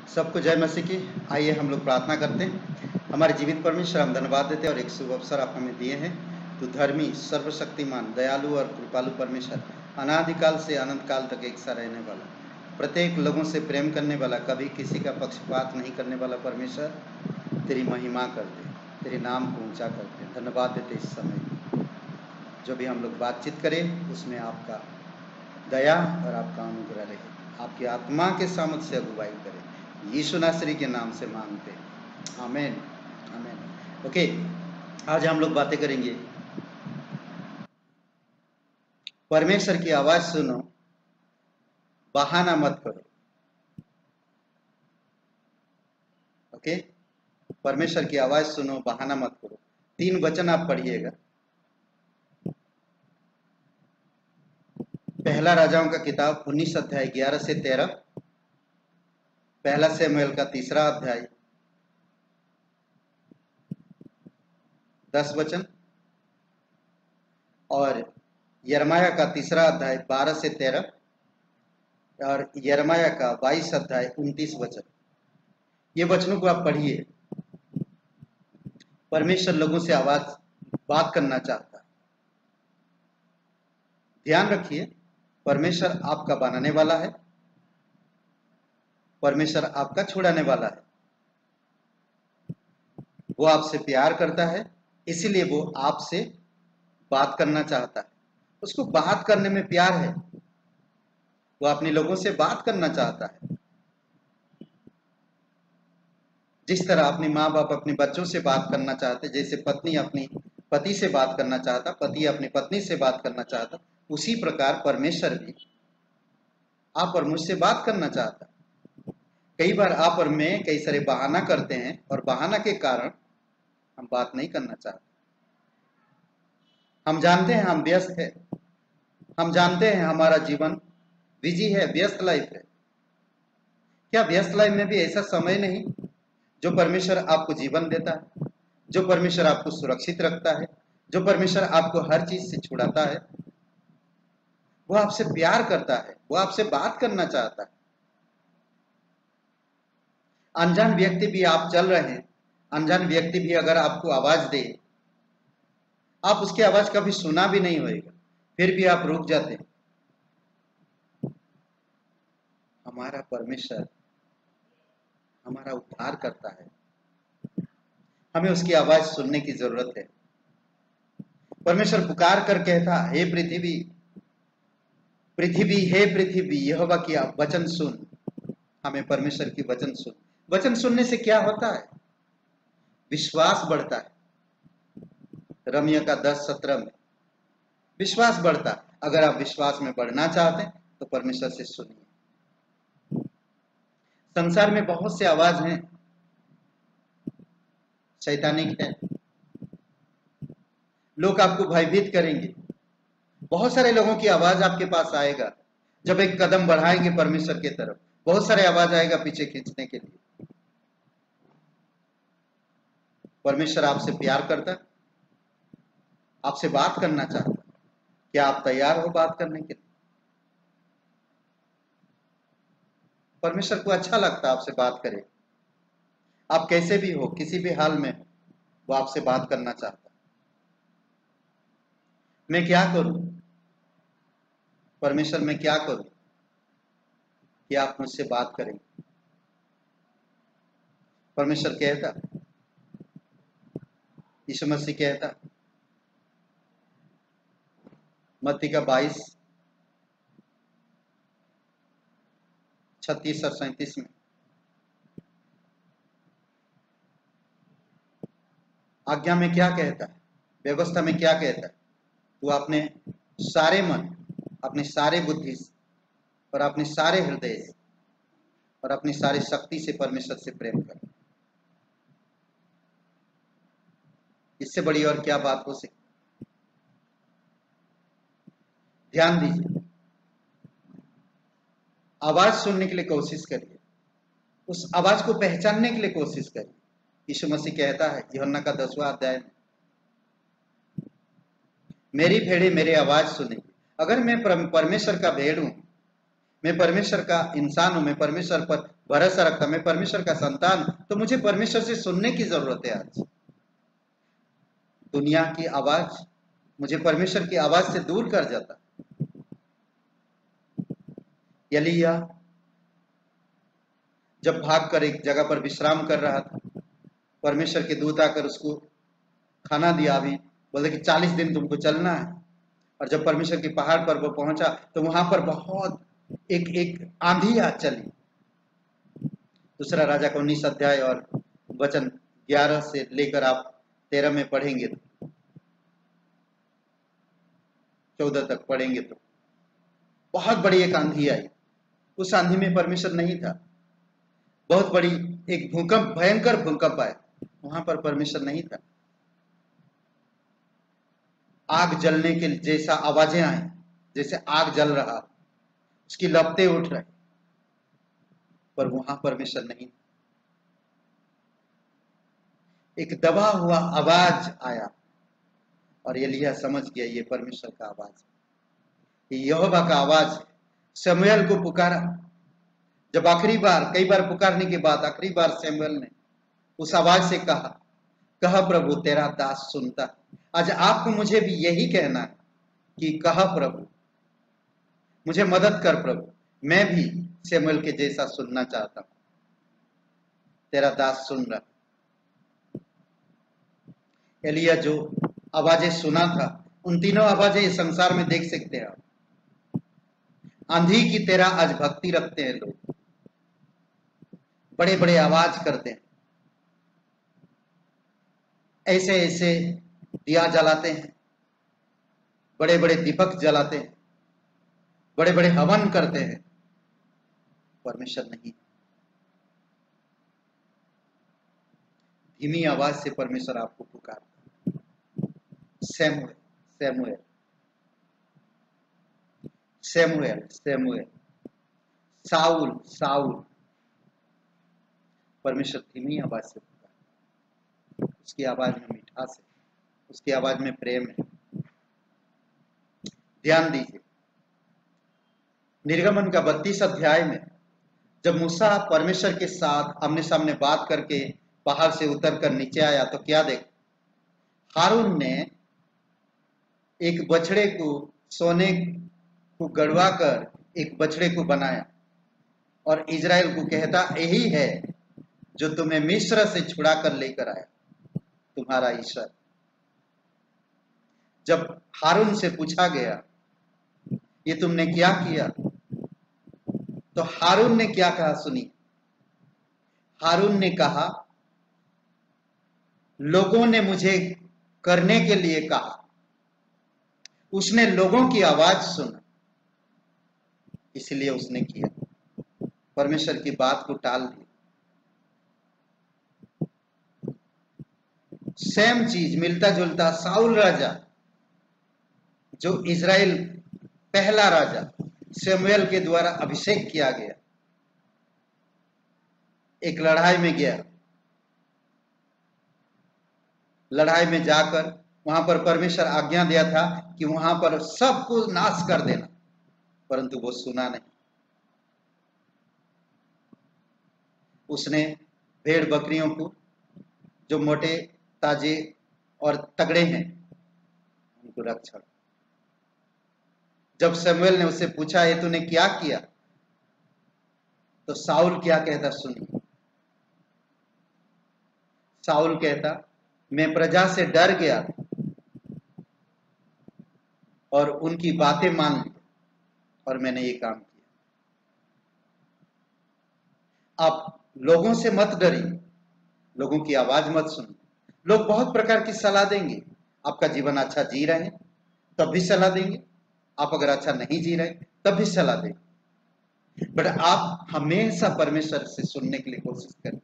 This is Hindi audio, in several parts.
सबको जय मसीह की। आइए हम लोग प्रार्थना करते हैं। हमारे जीवित परमेश्वर, हम धन्यवाद देते हैं और एक शुभ अवसर आप हमें दिए हैं। तो धर्मी, सर्वशक्तिमान, दयालु और कृपालु परमेश्वर, अनादिकाल से अनंत काल तक एक सा रहने वाला, प्रत्येक लोगों से प्रेम करने वाला, कभी किसी का पक्षपात नहीं करने वाला परमेश्वर, तेरी महिमा करते, तेरे नाम को ऊंचा करते, धन्यवाद देते। इस समय जो भी हम लोग बातचीत करें उसमें आपका दया और आपका अनुग्रह रहे, आपकी आत्मा के सामर्थ्य से अगुवाई करे। यीशु नासरी के नाम से मांगते हैं, आमीन आमीन। ओके, आज हम लोग बातें करेंगे परमेश्वर की आवाज सुनो, बहाना मत करो। ओके, परमेश्वर की आवाज सुनो, बहाना मत करो। 3 वचन आप पढ़िएगा। पहला राजाओं का किताब 19 अध्याय 11 से 13, पहला शमूएल का 3 अध्याय 10 वचन, और यिर्मयाह का 3 अध्याय 12 से 13, और यिर्मयाह का 22 अध्याय 29 वचन। ये वचनों को आप पढ़िए। परमेश्वर लोगों से बात करना चाहता है। ध्यान रखिए, परमेश्वर आपका बनाने वाला है, परमेश्वर आपका छुड़ाने वाला है। वो आपसे प्यार करता है, इसीलिए वो आपसे बात करना चाहता है। उसको बात करने में प्यार है, वो अपने लोगों से बात करना चाहता है। जिस तरह अपने माँ बाप अपने बच्चों से बात करना चाहते, जैसे पत्नी अपनी पति से बात करना चाहता, पति अपनी पत्नी से बात करना चाहता, उसी प्रकार परमेश्वर भी आप और मुझसे बात करना चाहता। कई बार आप और मैं कई सारे बहाना करते हैं और बहाना के कारण हम बात नहीं करना चाहते। हम जानते हैं हम व्यस्त है, हम जानते हैं हमारा जीवन बिजी है, व्यस्त लाइफ है। क्या व्यस्त लाइफ में भी ऐसा समय नहीं जो परमेश्वर आपको जीवन देता है, जो परमेश्वर आपको सुरक्षित रखता है, जो परमेश्वर आपको हर चीज से छुड़ाता है? वो आपसे प्यार करता है, वो आपसे बात करना चाहता है। अनजान व्यक्ति भी आप चल रहे हैं, अनजान व्यक्ति भी अगर आपको आवाज दे, आप उसकी आवाज कभी सुना भी नहीं होगा, फिर भी आप रुक जाते हैं। हमारा परमेश्वर हमारा उद्धार करता है, हमें उसकी आवाज सुनने की जरूरत है। परमेश्वर पुकार कर कहता, हे पृथ्वी, पृथ्वी, हे पृथ्वी, यहोवा की वचन सुन। हमें परमेश्वर की वचन सुन। वचन सुनने से क्या होता है? विश्वास बढ़ता है। रमिया का 10:17 में विश्वास बढ़ता है। अगर आप विश्वास में बढ़ना चाहते हैं तो परमेश्वर से सुनिए। संसार में बहुत से आवाज हैं, शैतानिक है, लोग आपको भयभीत करेंगे। बहुत सारे लोगों की आवाज आपके पास आएगा जब एक कदम बढ़ाएंगे परमेश्वर की तरफ। बहुत सारे आवाज आएगा पीछे खींचने के लिए। परमेश्वर आपसे प्यार करता, आपसे बात करना चाहता। क्या आप तैयार हो बात करने के लिए? परमेश्वर को अच्छा लगता आपसे बात करे। आप कैसे भी हो, किसी भी हाल में, वो आपसे बात करना चाहता। मैं क्या करूं परमेश्वर, मैं क्या करूं कि आप मुझसे बात करें? परमेश्वर कहता, यीशु मसीह कहता, मत्ती का 22:36 और 37 में, आज्ञा में क्या कहता है, व्यवस्था में क्या कहता है? तू अपने सारे मन, अपने सारे बुद्धि और अपने सारे हृदय और अपनी सारी शक्ति से परमेश्वर से प्रेम कर। इससे बड़ी और क्या बात हो सकती? ध्यान दीजिए, आवाज सुनने के लिए कोशिश करिए, उस आवाज को पहचानने के लिए कोशिश करिए। यीशु मसीह कहता है यूहन्ना का 10वां अध्याय में, मेरी भेड़ें मेरी आवाज सुनेगी। अगर मैं परमेश्वर का भेड़ हूं मैं परमेश्वर का इंसान हूं, मैं परमेश्वर पर भरोसा रखता, मैं परमेश्वर का संतान, तो मुझे परमेश्वर से सुनने की जरूरत है। आज दुनिया की आवाज मुझे परमेश्वर की आवाज से दूर कर जाता। एलिय्याह जब भागकर एक जगह पर विश्राम कर रहा था, परमेश्वर के दूत आकर उसको खाना दिया। अभी बोले कि 40 दिन तुमको चलना है। और जब परमेश्वर के पहाड़ पर वो पहुंचा तो वहां पर बहुत एक आंधी आ चली। दूसरा राजा का 19 अध्याय और वचन 11 से लेकर आप 13 में पढ़ेंगे, तो 14 तक पढ़ेंगे, तो बहुत बड़ी एक आंधी आई। उस आंधी में परमेश्वर नहीं था। बहुत बड़ी एक भूकंप, भयंकर भूकंप आया, वहां पर परमेश्वर नहीं था। आग जलने के जैसा आवाजें आई, जैसे आग जल रहा, उसकी लपटें उठ रही, पर वहां परमेश्वर नहीं। एक दबा हुआ आवाज आया और एलिय्याह समझ गया ये परमेश्वर का आवाज है, यहोवा का आवाज है। शमूएल को पुकारा। जब आखिरी बार, कई बार पुकारने के बाद आखिरी बार शमूएल ने उस आवाज से कहा, कह प्रभु तेरा दास सुनता है। आज आपको मुझे भी यही कहना है कि कह प्रभु, मुझे मदद कर प्रभु, मैं भी शमूएल के जैसा सुनना चाहता हूं। तेरा दास सुन रहा। एलिय्याह जो आवाजें सुना था, उन तीनों आवाजें इस संसार में देख सकते हैं आप। आंधी की तरह आज भक्ति रखते हैं लोग, बड़े बड़े आवाज करते हैं, ऐसे ऐसे दिया जलाते हैं, बड़े बड़े दीपक जलाते हैं, बड़े बड़े हवन करते हैं। परमेश्वर नहीं। धीमी आवाज से परमेश्वर आपको पुकारता। शमूएल शमूएल शमूएल शमूएल, साउल साउल। परमेश्वर धीमी आवाज से पुकारता। उसकी आवाज में मिठास है, उसकी आवाज में प्रेम है। ध्यान दीजिए, निर्गमन का 32 अध्याय में जब मूसा परमेश्वर के साथ आमने सामने बात करके पहाड़ से उतरकर नीचे आया, तो क्या देख, हारून ने एक बछड़े को, सोने को गड़वा कर एक बछड़े को बनाया और इजराइल को कहता, यही है जो तुम्हें मिस्र से छुड़ा कर लेकर आया, तुम्हारा ईश्वर। जब हारून से पूछा गया ये तुमने क्या किया, तो हारून ने क्या कहा सुनिए। हारून ने कहा, लोगों ने मुझे करने के लिए कहा। उसने लोगों की आवाज सुना, इसलिए उसने किया, परमेश्वर की बात को टाल दिया। सेम चीज, मिलता जुलता, साउल राजा, जो इजराइल पहला राजा शमूएल के द्वारा अभिषेक किया गया, एक लड़ाई में गया। लड़ाई में जाकर वहां पर परमेश्वर आज्ञा दिया था कि वहां पर सबको नाश कर देना, परंतु वो सुना नहीं। उसने भेड़ बकरियों को, जो मोटे ताजे और तगड़े हैं, उनको रक्षा। जब शमूएल ने उससे पूछा ये तूने क्या किया, तो साउल क्या कहता सुनिए। साउल कहता, मैं प्रजा से डर गया और उनकी बातें मान ली और मैंने ये काम किया। आप लोगों से मत डरिए, लोगों की आवाज मत सुनिए। लोग बहुत प्रकार की सलाह देंगे। आपका जीवन अच्छा जी रहे हैं तब भी सलाह देंगे, आप अगर अच्छा नहीं जी रहे तब भी सलाह देंगे। बट आप हमेशा परमेश्वर से सुनने के लिए कोशिश करिए।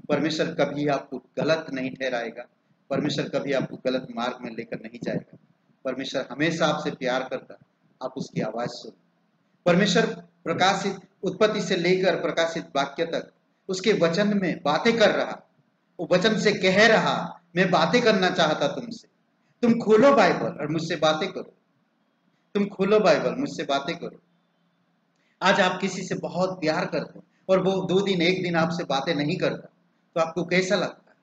परमेश्वर कभी आपको गलत नहीं ठहराएगा, परमेश्वर कभी आपको गलत मार्ग में लेकर नहीं जाएगा। परमेश्वर हमेशा आपसे प्यार करता, आप उसकी आवाज सुनो। परमेश्वर प्रकाशित उत्पत्ति से लेकर प्रकाशित वाक्य तक उसके वचन में बातें कर रहा, वो वचन से कह रहा, मैं बातें करना चाहता तुमसे। तुम खोलो बाइबल और मुझसे बातें करो। तुम खोलो बाइबल, मुझसे बातें करो। आज आप किसी से बहुत प्यार करते हैं और वो 2 दिन 1 दिन आपसे बातें नहीं करता, तो आपको कैसा लगता है?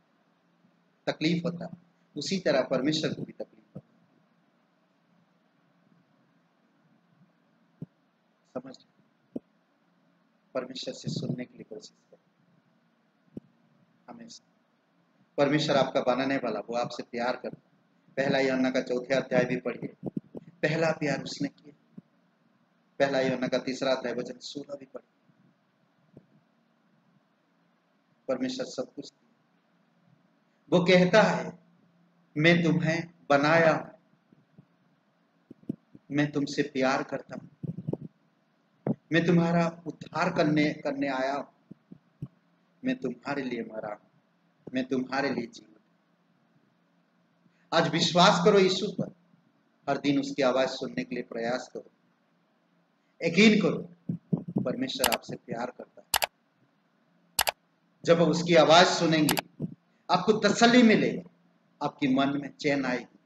तकलीफ होता है। उसी तरह परमेश्वर को भी तकलीफ होता है। समझ, परमेश्वर से सुनने के लिए कोशिश करें हमेशा। परमेश्वर आपका बनाने वाला, वो आपसे प्यार करता है। पहला यूहन्ना का 4 अध्याय भी पढ़िए, पहला प्यार उसने किया। पहला यूहन्ना का 3 अध्याय वचन 16 भी पढ़िए। परमेश्वर सब कुछ, वो कहता है मैं तुम्हें बनाया हूं, मैं तुमसे प्यार करता हूं, मैं तुम्हारा उद्धार करने करने आया हूं, मैं तुम्हारे लिए मरा हूं, मैं तुम्हारे लिए जीवित। आज विश्वास करो यीशु पर, हर दिन उसकी आवाज सुनने के लिए प्रयास करो, यकीन करो परमेश्वर आपसे प्यार करता है। जब आप उसकी आवाज सुनेंगे आपको तसल्ली मिलेगी, आपकी मन में चैन आएगी,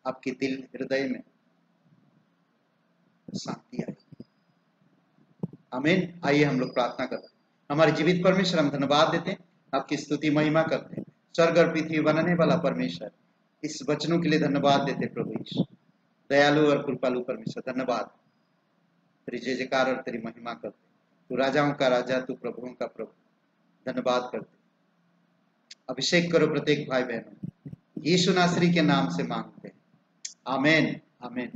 आपके दिल हृदय में शांति आएगी। आमीन। आइए हम लोग प्रार्थना करते हैं। हमारे जीवित परमेश्वर, हम धन्यवाद देते हैं, आपकी स्तुति महिमा करते हैं। स्वर्ग और पृथ्वी बनाने वाला परमेश्वर, इस वचनों के लिए धन्यवाद देते प्रभु यीशु। दयालु और कृपालु परमेश्वर, धन्यवाद। तेरी जय जयकार और तेरी महिमा करते, तू राजाओं का राजा, तू प्रभुओं का प्रभु। धन्यवाद करते, अभिषेक करो प्रत्येक भाई बहनों, यीशु नासरी के नाम से मांगते हैं। आमीन, आमीन।